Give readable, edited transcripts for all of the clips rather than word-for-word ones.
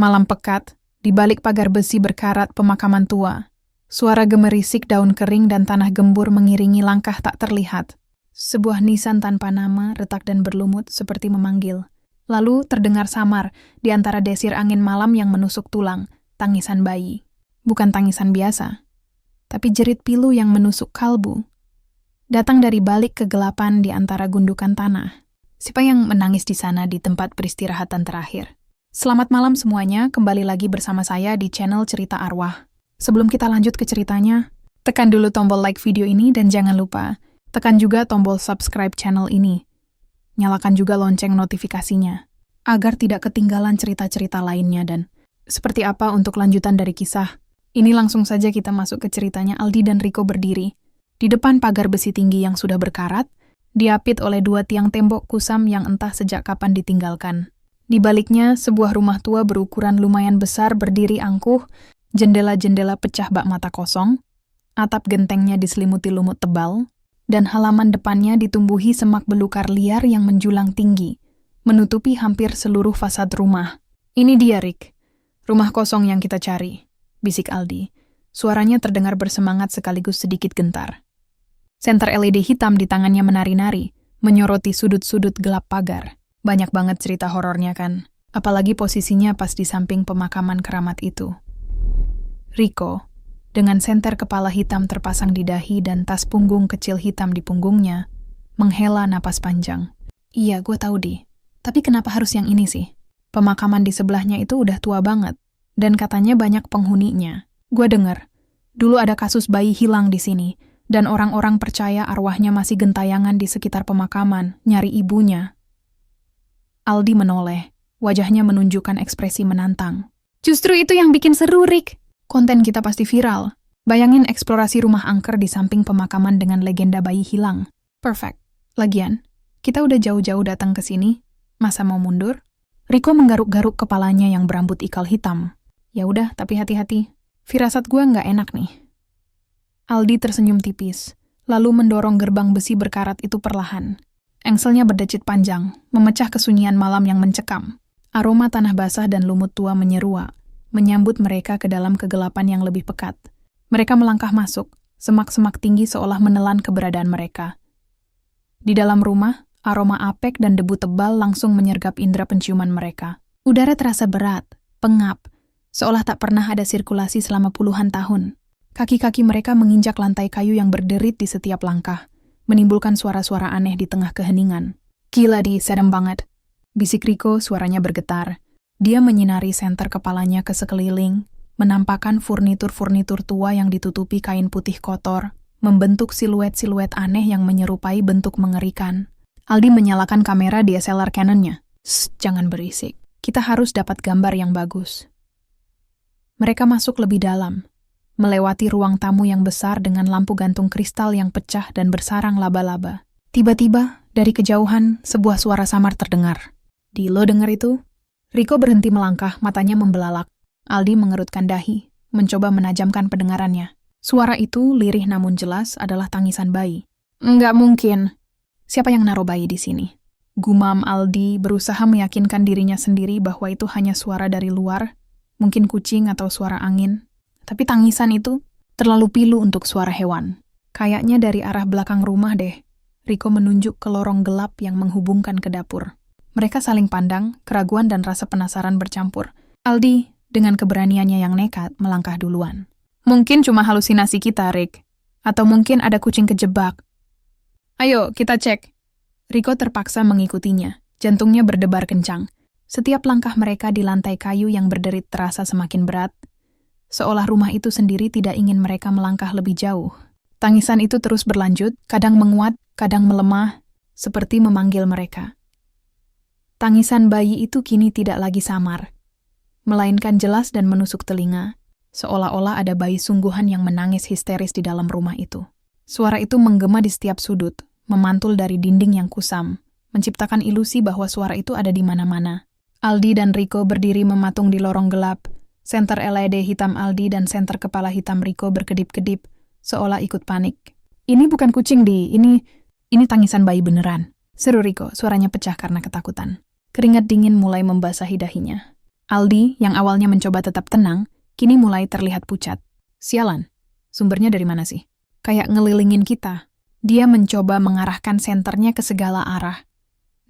Malam pekat, di balik pagar besi berkarat pemakaman tua. Suara gemerisik daun kering dan tanah gembur mengiringi langkah tak terlihat. Sebuah nisan tanpa nama retak dan berlumut seperti memanggil. Lalu terdengar samar di antara desir angin malam yang menusuk tulang, tangisan bayi. Bukan tangisan biasa, tapi jerit pilu yang menusuk kalbu. Datang dari balik kegelapan di antara gundukan tanah. Siapa yang menangis di sana di tempat peristirahatan terakhir? Selamat malam semuanya, kembali lagi bersama saya di channel Cerita Arwah. Sebelum kita lanjut ke ceritanya, tekan dulu tombol like video ini dan jangan lupa, tekan juga tombol subscribe channel ini. Nyalakan juga lonceng notifikasinya, agar tidak ketinggalan cerita-cerita lainnya dan seperti apa untuk lanjutan dari kisah. Ini langsung saja kita masuk ke ceritanya. Aldi dan Riko berdiri di depan pagar besi tinggi yang sudah berkarat, diapit oleh dua tiang tembok kusam yang entah sejak kapan ditinggalkan. Di baliknya, sebuah rumah tua berukuran lumayan besar berdiri angkuh, jendela-jendela pecah bak mata kosong, atap gentengnya diselimuti lumut tebal, dan halaman depannya ditumbuhi semak belukar liar yang menjulang tinggi, menutupi hampir seluruh fasad rumah. "Ini dia, Rick. Rumah kosong yang kita cari," bisik Aldi. Suaranya terdengar bersemangat sekaligus sedikit gentar. Senter LED hitam di tangannya menari-nari, menyoroti sudut-sudut gelap pagar. Banyak banget cerita horornya kan, apalagi posisinya pas di samping pemakaman keramat itu. Riko, dengan senter kepala hitam terpasang di dahi dan tas punggung kecil hitam di punggungnya, menghela napas panjang. "Iya, gue tahu, Di. Tapi kenapa harus yang ini sih? Pemakaman di sebelahnya itu udah tua banget, dan katanya banyak penghuninya. Gue dengar, dulu ada kasus bayi hilang di sini, dan orang-orang percaya arwahnya masih gentayangan di sekitar pemakaman, nyari ibunya." Aldi menoleh, wajahnya menunjukkan ekspresi menantang. "Justru itu yang bikin seru, Rick. Konten kita pasti viral. Bayangin eksplorasi rumah angker di samping pemakaman dengan legenda bayi hilang. Perfect. Lagian, kita udah jauh-jauh datang ke sini. Masa mau mundur?" Riko menggaruk-garuk kepalanya yang berambut ikal hitam. "Ya udah, tapi hati-hati. Firasat gue nggak enak nih." Aldi tersenyum tipis, lalu mendorong gerbang besi berkarat itu perlahan. Engselnya berdecit panjang, memecah kesunyian malam yang mencekam. Aroma tanah basah dan lumut tua menyeruak, menyambut mereka ke dalam kegelapan yang lebih pekat. Mereka melangkah masuk, semak-semak tinggi seolah menelan keberadaan mereka. Di dalam rumah, aroma apek dan debu tebal langsung menyergap indera penciuman mereka. Udara terasa berat, pengap, seolah tak pernah ada sirkulasi selama puluhan tahun. Kaki-kaki mereka menginjak lantai kayu yang berderit di setiap langkah, menimbulkan suara-suara aneh di tengah keheningan. "Gila, Di, serem banget," bisik Riko, suaranya bergetar. Dia menyinari senter kepalanya ke sekeliling, menampakkan furnitur-furnitur tua yang ditutupi kain putih kotor, membentuk siluet-siluet aneh yang menyerupai bentuk mengerikan. Aldi menyalakan kamera DSLR Canon-nya. "Jangan berisik. Kita harus dapat gambar yang bagus." Mereka masuk lebih dalam, melewati ruang tamu yang besar dengan lampu gantung kristal yang pecah dan bersarang laba-laba. Tiba-tiba, dari kejauhan, sebuah suara samar terdengar. "Di, lo denger itu?" Riko berhenti melangkah, matanya membelalak. Aldi mengerutkan dahi, mencoba menajamkan pendengarannya. Suara itu, lirih namun jelas, adalah tangisan bayi. "Nggak mungkin. Siapa yang naruh bayi di sini?" Gumam Aldi, berusaha meyakinkan dirinya sendiri bahwa itu hanya suara dari luar, mungkin kucing atau suara angin. Tapi tangisan itu terlalu pilu untuk suara hewan. "Kayaknya dari arah belakang rumah deh." Riko menunjuk ke lorong gelap yang menghubungkan ke dapur. Mereka saling pandang, keraguan dan rasa penasaran bercampur. Aldi, dengan keberaniannya yang nekat, melangkah duluan. "Mungkin cuma halusinasi kita, Rick. Atau mungkin ada kucing kejebak. Ayo, kita cek." Riko terpaksa mengikutinya. Jantungnya berdebar kencang. Setiap langkah mereka di lantai kayu yang berderit terasa semakin berat, seolah rumah itu sendiri tidak ingin mereka melangkah lebih jauh. Tangisan itu terus berlanjut, kadang menguat, kadang melemah, seperti memanggil mereka. Tangisan bayi itu kini tidak lagi samar, melainkan jelas dan menusuk telinga, seolah-olah ada bayi sungguhan yang menangis histeris di dalam rumah itu. Suara itu menggema di setiap sudut, memantul dari dinding yang kusam, menciptakan ilusi bahwa suara itu ada di mana-mana. Aldi dan Riko berdiri mematung di lorong gelap. Senter LED hitam Aldi dan senter kepala hitam Riko berkedip-kedip, seolah ikut panik. "Ini bukan kucing, Di. Ini tangisan bayi beneran," seru Riko, suaranya pecah karena ketakutan. Keringat dingin mulai membasahi dahinya. Aldi, yang awalnya mencoba tetap tenang, kini mulai terlihat pucat. Sialan, sumbernya dari mana sih? Kayak ngelilingin kita. Dia mencoba mengarahkan senternya ke segala arah.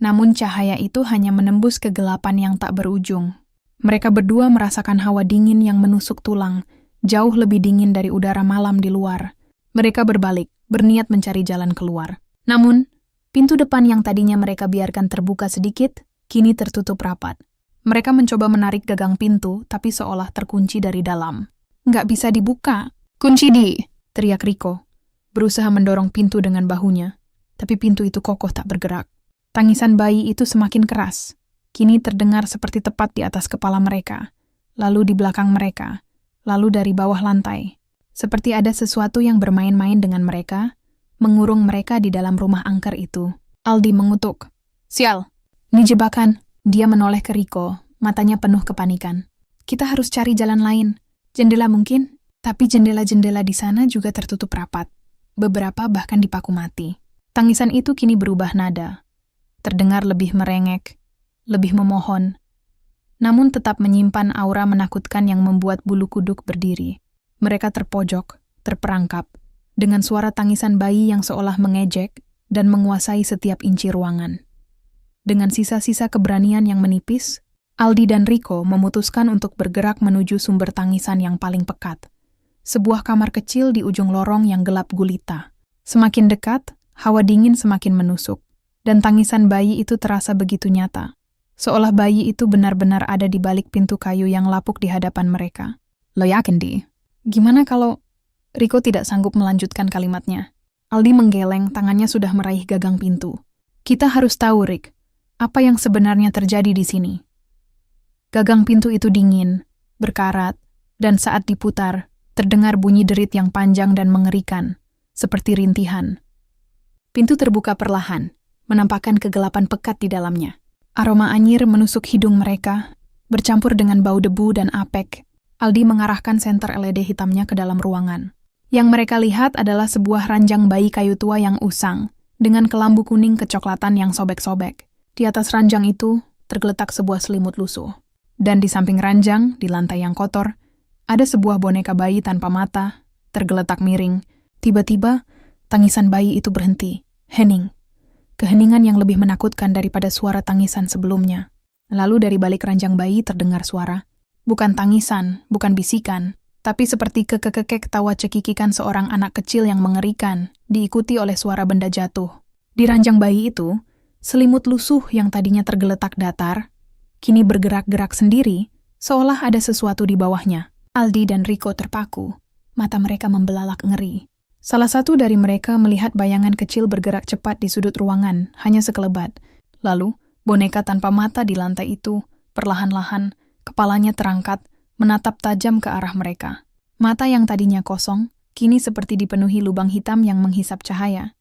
Namun cahaya itu hanya menembus kegelapan yang tak berujung. Mereka berdua merasakan hawa dingin yang menusuk tulang, jauh lebih dingin dari udara malam di luar. Mereka berbalik, berniat mencari jalan keluar. Namun, pintu depan yang tadinya mereka biarkan terbuka sedikit, kini tertutup rapat. Mereka mencoba menarik gagang pintu, tapi seolah terkunci dari dalam. Nggak bisa dibuka. Kunci teriak Riko. Berusaha mendorong pintu dengan bahunya, tapi pintu itu kokoh tak bergerak. Tangisan bayi itu semakin keras. Kini terdengar seperti tepat di atas kepala mereka, lalu di belakang mereka, lalu dari bawah lantai. Seperti ada sesuatu yang bermain-main dengan mereka, mengurung mereka di dalam rumah angker itu. Aldi mengutuk. Sial, ini jebakan. Dia menoleh ke Riko, matanya penuh kepanikan. Kita harus cari jalan lain. Jendela mungkin, tapi jendela-jendela di sana juga tertutup rapat. Beberapa bahkan dipaku mati. Tangisan itu kini berubah nada. Terdengar lebih merengek, lebih memohon, namun tetap menyimpan aura menakutkan yang membuat bulu kuduk berdiri. Mereka terpojok, terperangkap, dengan suara tangisan bayi yang seolah mengejek dan menguasai setiap inci ruangan. Dengan sisa-sisa keberanian yang menipis, Aldi dan Riko memutuskan untuk bergerak menuju sumber tangisan yang paling pekat. Sebuah kamar kecil di ujung lorong yang gelap gulita. Semakin dekat, hawa dingin semakin menusuk, dan tangisan bayi itu terasa begitu nyata. Seolah bayi itu benar-benar ada di balik pintu kayu yang lapuk di hadapan mereka. Lo yakin, Di? Gimana kalau... Riko tidak sanggup melanjutkan kalimatnya. Aldi menggeleng, tangannya sudah meraih gagang pintu. Kita harus tahu, Rick, apa yang sebenarnya terjadi di sini. Gagang pintu itu dingin, berkarat, dan saat diputar, terdengar bunyi derit yang panjang dan mengerikan, seperti rintihan. Pintu terbuka perlahan, menampakkan kegelapan pekat di dalamnya. Aroma anyir menusuk hidung mereka, bercampur dengan bau debu dan apek. Aldi mengarahkan senter LED hitamnya ke dalam ruangan. Yang mereka lihat adalah sebuah ranjang bayi kayu tua yang usang, dengan kelambu kuning kecoklatan yang sobek-sobek. Di atas ranjang itu, tergeletak sebuah selimut lusuh. Dan di samping ranjang, di lantai yang kotor, ada sebuah boneka bayi tanpa mata, tergeletak miring. Tiba-tiba, tangisan bayi itu berhenti, hening. Keheningan yang lebih menakutkan daripada suara tangisan sebelumnya. Lalu dari balik ranjang bayi terdengar suara. Bukan tangisan, bukan bisikan, tapi seperti kekekek tawa cekikikan seorang anak kecil yang mengerikan, diikuti oleh suara benda jatuh. Di ranjang bayi itu, selimut lusuh yang tadinya tergeletak datar, kini bergerak-gerak sendiri, seolah ada sesuatu di bawahnya. Aldi dan Riko terpaku, mata mereka membelalak ngeri. Salah satu dari mereka melihat bayangan kecil bergerak cepat di sudut ruangan, hanya sekelebat. Lalu, boneka tanpa mata di lantai itu, perlahan-lahan, kepalanya terangkat, menatap tajam ke arah mereka. Mata yang tadinya kosong, kini seperti dipenuhi lubang hitam yang menghisap cahaya.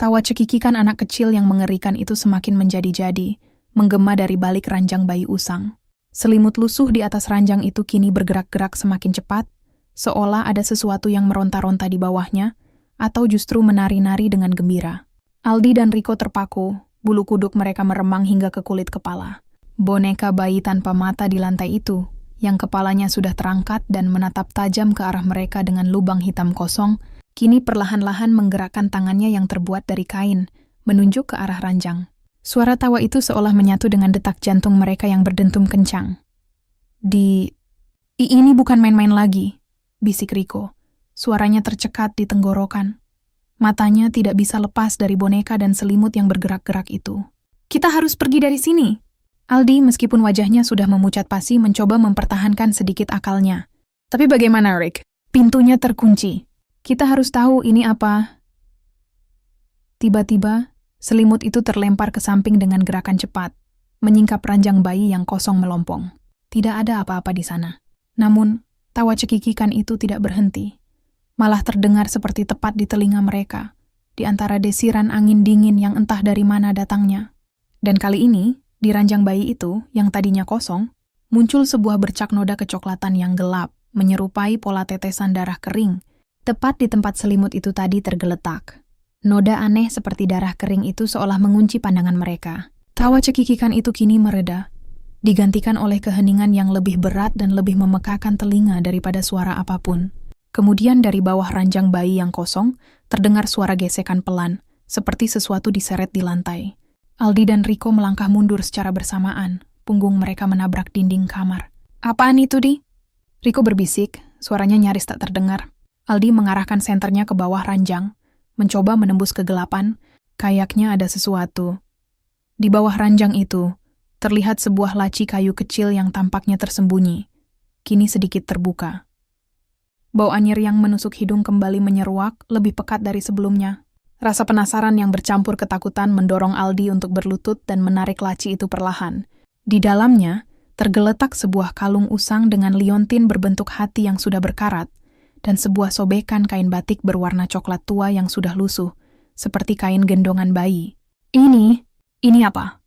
Tawa cekikikan anak kecil yang mengerikan itu semakin menjadi-jadi, menggema dari balik ranjang bayi usang. Selimut lusuh di atas ranjang itu kini bergerak-gerak semakin cepat, seolah ada sesuatu yang meronta-ronta di bawahnya, atau justru menari-nari dengan gembira. Aldi dan Riko terpaku, bulu kuduk mereka meremang hingga ke kulit kepala. Boneka bayi tanpa mata di lantai itu, yang kepalanya sudah terangkat dan menatap tajam ke arah mereka dengan lubang hitam kosong, kini perlahan-lahan menggerakkan tangannya yang terbuat dari kain, menunjuk ke arah ranjang. Suara tawa itu seolah menyatu dengan detak jantung mereka yang berdentum kencang. Ini bukan main-main lagi, bisik Riko. Suaranya tercekat di tenggorokan. Matanya tidak bisa lepas dari boneka dan selimut yang bergerak-gerak itu. Kita harus pergi dari sini. Aldi, meskipun wajahnya sudah memucat pasi, mencoba mempertahankan sedikit akalnya. Tapi bagaimana, Rick? Pintunya terkunci. Kita harus tahu ini apa. Tiba-tiba, selimut itu terlempar ke samping dengan gerakan cepat, menyingkap ranjang bayi yang kosong melompong. Tidak ada apa-apa di sana. Namun, tawa cekikikan itu tidak berhenti. Malah terdengar seperti tepat di telinga mereka, di antara desiran angin dingin yang entah dari mana datangnya. Dan kali ini, di ranjang bayi itu, yang tadinya kosong, muncul sebuah bercak noda kecoklatan yang gelap, menyerupai pola tetesan darah kering, tepat di tempat selimut itu tadi tergeletak. Noda aneh seperti darah kering itu seolah mengunci pandangan mereka. Tawa cekikikan itu kini mereda, digantikan oleh keheningan yang lebih berat dan lebih memekakan telinga daripada suara apapun. Kemudian dari bawah ranjang bayi yang kosong, terdengar suara gesekan pelan, seperti sesuatu diseret di lantai. Aldi dan Rico melangkah mundur secara bersamaan, punggung mereka menabrak dinding kamar. "Apaan itu, Di?" Rico berbisik, suaranya nyaris tak terdengar. Aldi mengarahkan senternya ke bawah ranjang, mencoba menembus kegelapan, kayaknya ada sesuatu. Di bawah ranjang itu, terlihat sebuah laci kayu kecil yang tampaknya tersembunyi, kini sedikit terbuka. Bau anyir yang menusuk hidung kembali menyeruak, lebih pekat dari sebelumnya. Rasa penasaran yang bercampur ketakutan mendorong Aldi untuk berlutut dan menarik laci itu perlahan. Di dalamnya, tergeletak sebuah kalung usang dengan liontin berbentuk hati yang sudah berkarat, dan sebuah sobekan kain batik berwarna coklat tua yang sudah lusuh, seperti kain gendongan bayi. Ini apa?"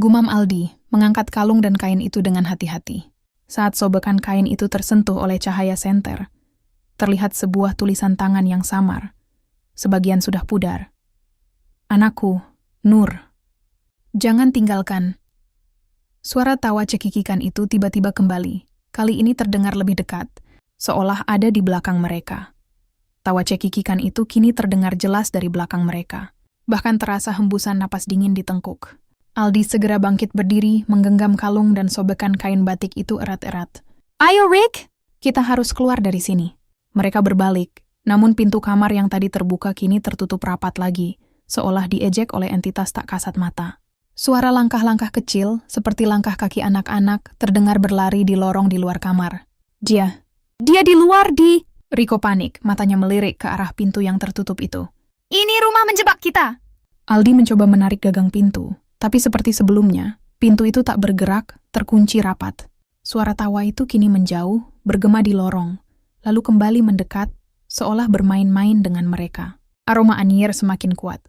Gumam Aldi, mengangkat kalung dan kain itu dengan hati-hati. Saat sobekan kain itu tersentuh oleh cahaya senter, terlihat sebuah tulisan tangan yang samar. Sebagian sudah pudar. "Anakku, Nur. Jangan tinggalkan." Suara tawa cekikikan itu tiba-tiba kembali. Kali ini terdengar lebih dekat, seolah ada di belakang mereka. Tawa cekikikan itu kini terdengar jelas dari belakang mereka. Bahkan terasa hembusan napas dingin di tengkuk. Aldi segera bangkit berdiri, menggenggam kalung dan sobekan kain batik itu erat-erat. "Ayo, Rick! Kita harus keluar dari sini." Mereka berbalik, namun pintu kamar yang tadi terbuka kini tertutup rapat lagi, seolah diejek oleh entitas tak kasat mata. Suara langkah-langkah kecil, seperti langkah kaki anak-anak, terdengar berlari di lorong di luar kamar. Dia di luar, Di!" Rico panik, matanya melirik ke arah pintu yang tertutup itu. "Ini rumah menjebak kita!" Aldi mencoba menarik gagang pintu, tapi seperti sebelumnya, pintu itu tak bergerak, terkunci rapat. Suara tawa itu kini menjauh, bergema di lorong, lalu kembali mendekat, seolah bermain-main dengan mereka. Aroma anyir semakin kuat,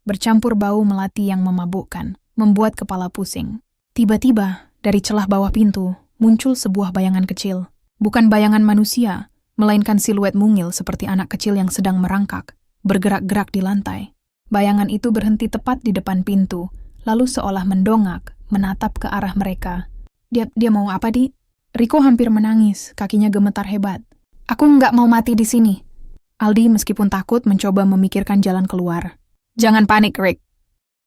bercampur bau melati yang memabukkan, membuat kepala pusing. Tiba-tiba, dari celah bawah pintu, muncul sebuah bayangan kecil. Bukan bayangan manusia, melainkan siluet mungil seperti anak kecil yang sedang merangkak, bergerak-gerak di lantai. Bayangan itu berhenti tepat di depan pintu, lalu seolah mendongak, menatap ke arah mereka. Dia mau apa, Di?" Rico hampir menangis, kakinya gemetar hebat. "Aku nggak mau mati di sini." Aldi meskipun takut mencoba memikirkan jalan keluar. "Jangan panik, Rick.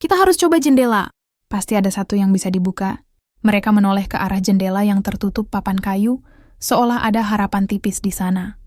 Kita harus coba jendela. Pasti ada satu yang bisa dibuka." Mereka menoleh ke arah jendela yang tertutup papan kayu, seolah ada harapan tipis di sana.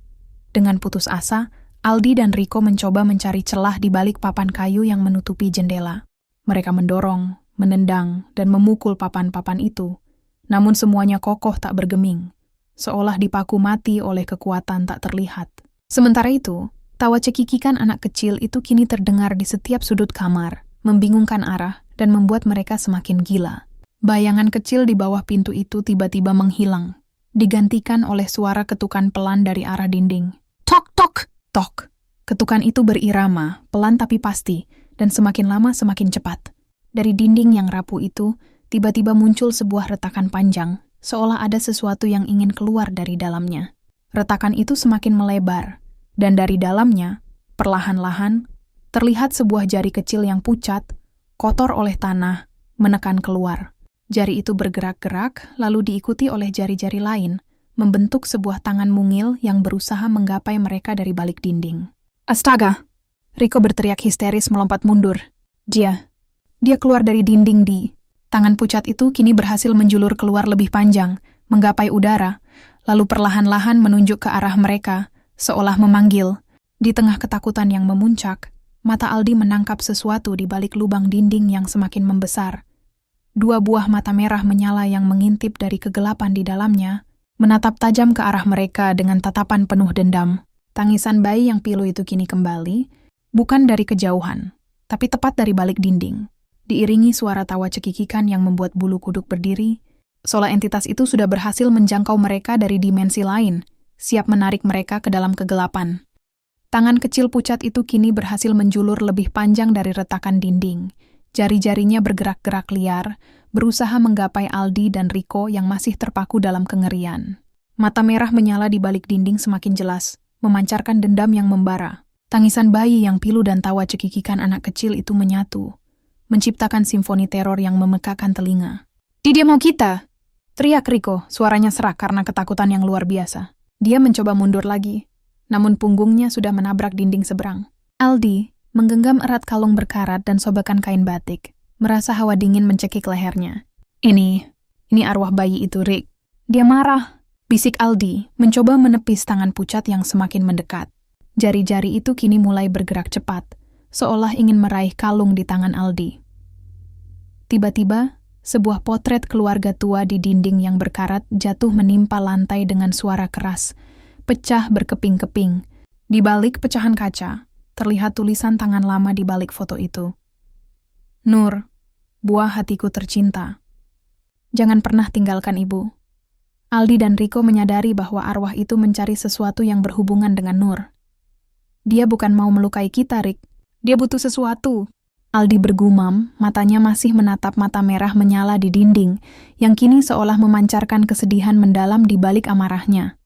Dengan putus asa, Aldi dan Rico mencoba mencari celah di balik papan kayu yang menutupi jendela. Mereka mendorong, menendang, dan memukul papan-papan itu. Namun semuanya kokoh tak bergeming, seolah dipaku mati oleh kekuatan tak terlihat. Sementara itu, tawa cekikikan anak kecil itu kini terdengar di setiap sudut kamar, membingungkan arah dan membuat mereka semakin gila. Bayangan kecil di bawah pintu itu tiba-tiba menghilang, digantikan oleh suara ketukan pelan dari arah dinding. "Tok, tok, tok." Ketukan itu berirama, pelan tapi pasti, dan semakin lama semakin cepat. Dari dinding yang rapuh itu, tiba-tiba muncul sebuah retakan panjang, seolah ada sesuatu yang ingin keluar dari dalamnya. Retakan itu semakin melebar, dan dari dalamnya, perlahan-lahan, terlihat sebuah jari kecil yang pucat, kotor oleh tanah, menekan keluar. Jari itu bergerak-gerak, lalu diikuti oleh jari-jari lain, membentuk sebuah tangan mungil yang berusaha menggapai mereka dari balik dinding. "Astaga!" Rico berteriak histeris melompat mundur. Dia keluar dari dinding, Di. Tangan pucat itu kini berhasil menjulur keluar lebih panjang, menggapai udara, lalu perlahan-lahan menunjuk ke arah mereka, seolah memanggil. Di tengah ketakutan yang memuncak, mata Aldi menangkap sesuatu di balik lubang dinding yang semakin membesar. 2 buah mata merah menyala yang mengintip dari kegelapan di dalamnya, menatap tajam ke arah mereka dengan tatapan penuh dendam. Tangisan bayi yang pilu itu kini kembali, bukan dari kejauhan, tapi tepat dari balik dinding. Diiringi suara tawa cekikikan yang membuat bulu kuduk berdiri, seolah entitas itu sudah berhasil menjangkau mereka dari dimensi lain, siap menarik mereka ke dalam kegelapan. Tangan kecil pucat itu kini berhasil menjulur lebih panjang dari retakan dinding. Jari-jarinya bergerak-gerak liar, berusaha menggapai Aldi dan Rico yang masih terpaku dalam kengerian. Mata merah menyala di balik dinding semakin jelas, memancarkan dendam yang membara. Tangisan bayi yang pilu dan tawa cekikikan anak kecil itu menyatu, menciptakan simfoni teror yang memekakan telinga. "Dia mau kita! Teriak Riko, suaranya serak karena ketakutan yang luar biasa. Dia mencoba mundur lagi, namun punggungnya sudah menabrak dinding seberang. Aldi menggenggam erat kalung berkarat dan sobekan kain batik, merasa hawa dingin mencekik lehernya. Ini arwah bayi itu, Rick. Dia marah, bisik Aldi, mencoba menepis tangan pucat yang semakin mendekat. Jari-jari itu kini mulai bergerak cepat, seolah ingin meraih kalung di tangan Aldi. Tiba-tiba, sebuah potret keluarga tua di dinding yang berkarat jatuh menimpa lantai dengan suara keras, pecah berkeping-keping. Di balik pecahan kaca, terlihat tulisan tangan lama di balik foto itu. Nur, buah hatiku tercinta. Jangan pernah tinggalkan ibu. Aldi dan Riko menyadari bahwa arwah itu mencari sesuatu yang berhubungan dengan Nur. Dia bukan mau melukai kita, Rick. Dia butuh sesuatu. Aldi bergumam, matanya masih menatap mata merah menyala di dinding, yang kini seolah memancarkan kesedihan mendalam di balik amarahnya.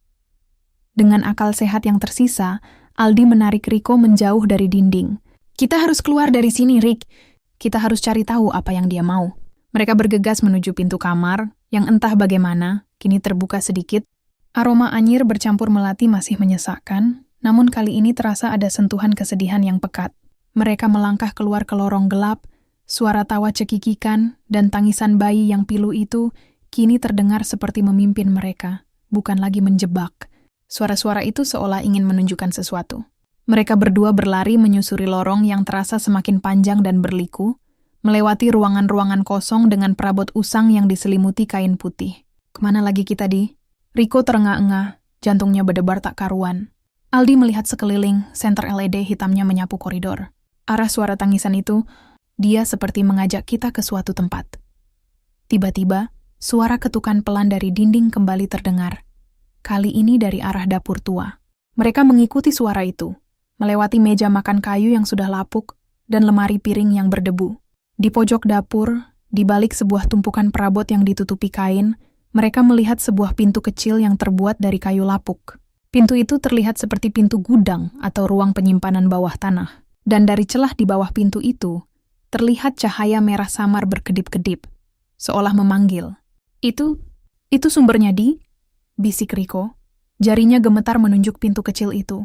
Dengan akal sehat yang tersisa, Aldi menarik Riko menjauh dari dinding. Kita harus keluar dari sini, Rick. Kita harus cari tahu apa yang dia mau. Mereka bergegas menuju pintu kamar, yang entah bagaimana, kini terbuka sedikit. Aroma anyir bercampur melati masih menyesakkan, namun kali ini terasa ada sentuhan kesedihan yang pekat. Mereka melangkah keluar ke lorong gelap, suara tawa cekikikan dan tangisan bayi yang pilu itu kini terdengar seperti memimpin mereka, bukan lagi menjebak. Suara-suara itu seolah ingin menunjukkan sesuatu. Mereka berdua berlari menyusuri lorong yang terasa semakin panjang dan berliku, melewati ruangan-ruangan kosong dengan perabot usang yang diselimuti kain putih. Kemana lagi kita, Di? Riko terengah-engah, jantungnya berdebar tak karuan. Aldi melihat sekeliling, senter LED hitamnya menyapu koridor. Arah suara tangisan itu, dia seperti mengajak kita ke suatu tempat. Tiba-tiba, suara ketukan pelan dari dinding kembali terdengar. Kali ini dari arah dapur tua. Mereka mengikuti suara itu, melewati meja makan kayu yang sudah lapuk dan lemari piring yang berdebu. Di pojok dapur, di balik sebuah tumpukan perabot yang ditutupi kain, mereka melihat sebuah pintu kecil yang terbuat dari kayu lapuk. Pintu itu terlihat seperti pintu gudang atau ruang penyimpanan bawah tanah. Dan dari celah di bawah pintu itu, terlihat cahaya merah samar berkedip-kedip, seolah memanggil. Itu sumbernya, Di? Bisik Riko. Jarinya gemetar menunjuk pintu kecil itu.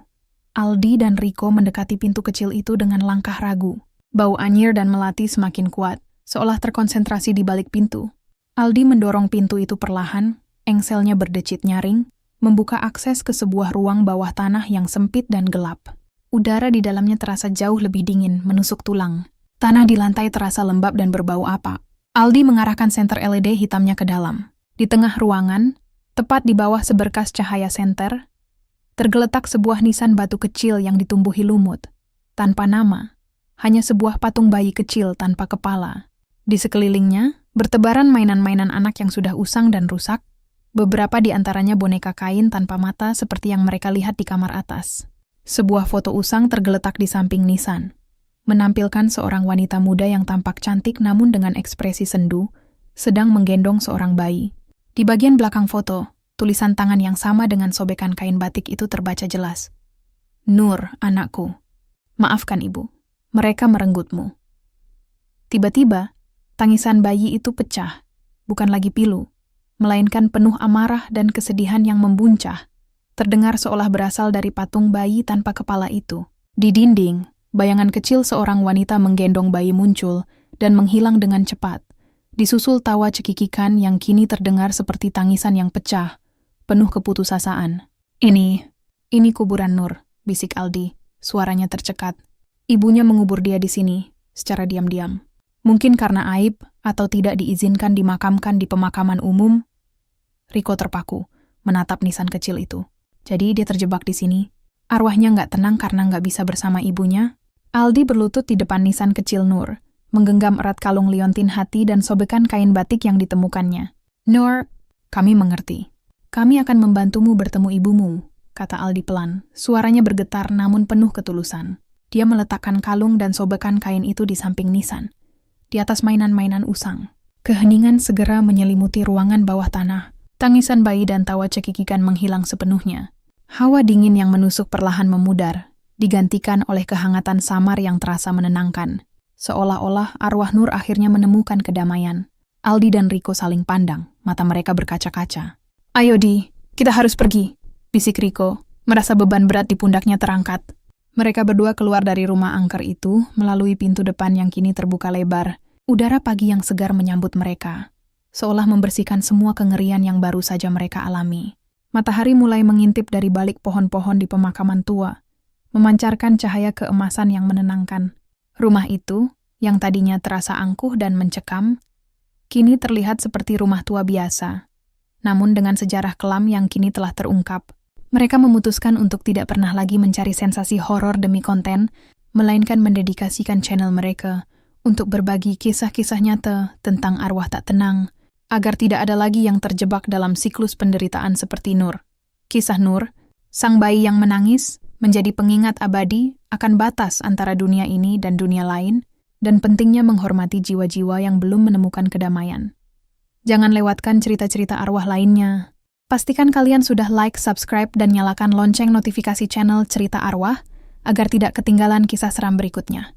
Aldi dan Riko mendekati pintu kecil itu dengan langkah ragu. Bau anyir dan melati semakin kuat, seolah terkonsentrasi di balik pintu. Aldi mendorong pintu itu perlahan, engselnya berdecit nyaring, membuka akses ke sebuah ruang bawah tanah yang sempit dan gelap. Udara di dalamnya terasa jauh lebih dingin, menusuk tulang. Tanah di lantai terasa lembab dan berbau apa. Aldi mengarahkan senter LED hitamnya ke dalam. Di tengah ruangan, tepat di bawah seberkas cahaya senter, tergeletak sebuah nisan batu kecil yang ditumbuhi lumut. Tanpa nama, hanya sebuah patung bayi kecil tanpa kepala. Di sekelilingnya, bertebaran mainan-mainan anak yang sudah usang dan rusak, beberapa di antaranya boneka kain tanpa mata seperti yang mereka lihat di kamar atas. Sebuah foto usang tergeletak di samping nisan, menampilkan seorang wanita muda yang tampak cantik namun dengan ekspresi sendu, sedang menggendong seorang bayi. Di bagian belakang foto, tulisan tangan yang sama dengan sobekan kain batik itu terbaca jelas. Nur, anakku. Maafkan ibu, mereka merenggutmu. Tiba-tiba, tangisan bayi itu pecah, bukan lagi pilu, melainkan penuh amarah dan kesedihan yang membuncah. Terdengar seolah berasal dari patung bayi tanpa kepala itu. Di dinding, bayangan kecil seorang wanita menggendong bayi muncul dan menghilang dengan cepat. Disusul tawa cekikikan yang kini terdengar seperti tangisan yang pecah, penuh keputusasaan. Ini kuburan Nur, bisik Aldi. Suaranya tercekat. Ibunya mengubur dia di sini, secara diam-diam. Mungkin karena aib atau tidak diizinkan dimakamkan di pemakaman umum. Riko terpaku, menatap nisan kecil itu. Jadi dia terjebak di sini. Arwahnya nggak tenang karena nggak bisa bersama ibunya. Aldi berlutut di depan nisan kecil Nur, menggenggam erat kalung liontin hati dan sobekan kain batik yang ditemukannya. Nur, kami mengerti. Kami akan membantumu bertemu ibumu, kata Aldi pelan. Suaranya bergetar namun penuh ketulusan. Dia meletakkan kalung dan sobekan kain itu di samping nisan, di atas mainan-mainan usang. Keheningan segera menyelimuti ruangan bawah tanah. Tangisan bayi dan tawa cekikikan menghilang sepenuhnya. Hawa dingin yang menusuk perlahan memudar, digantikan oleh kehangatan samar yang terasa menenangkan. Seolah-olah arwah Nur akhirnya menemukan kedamaian. Aldi dan Riko saling pandang, mata mereka berkaca-kaca. "Ayo Di, kita harus pergi," bisik Riko, merasa beban berat di pundaknya terangkat. Mereka berdua keluar dari rumah angker itu melalui pintu depan yang kini terbuka lebar. Udara pagi yang segar menyambut mereka, seolah membersihkan semua kengerian yang baru saja mereka alami. Matahari mulai mengintip dari balik pohon-pohon di pemakaman tua, memancarkan cahaya keemasan yang menenangkan. Rumah itu, yang tadinya terasa angkuh dan mencekam, kini terlihat seperti rumah tua biasa, namun dengan sejarah kelam yang kini telah terungkap. Mereka memutuskan untuk tidak pernah lagi mencari sensasi horor demi konten, melainkan mendedikasikan channel mereka untuk berbagi kisah-kisah nyata tentang arwah tak tenang, agar tidak ada lagi yang terjebak dalam siklus penderitaan seperti Nur. Kisah Nur, sang bayi yang menangis, menjadi pengingat abadi akan batas antara dunia ini dan dunia lain, dan pentingnya menghormati jiwa-jiwa yang belum menemukan kedamaian. Jangan lewatkan cerita-cerita arwah lainnya. Pastikan kalian sudah like, subscribe, dan nyalakan lonceng notifikasi channel Cerita Arwah agar tidak ketinggalan kisah seram berikutnya.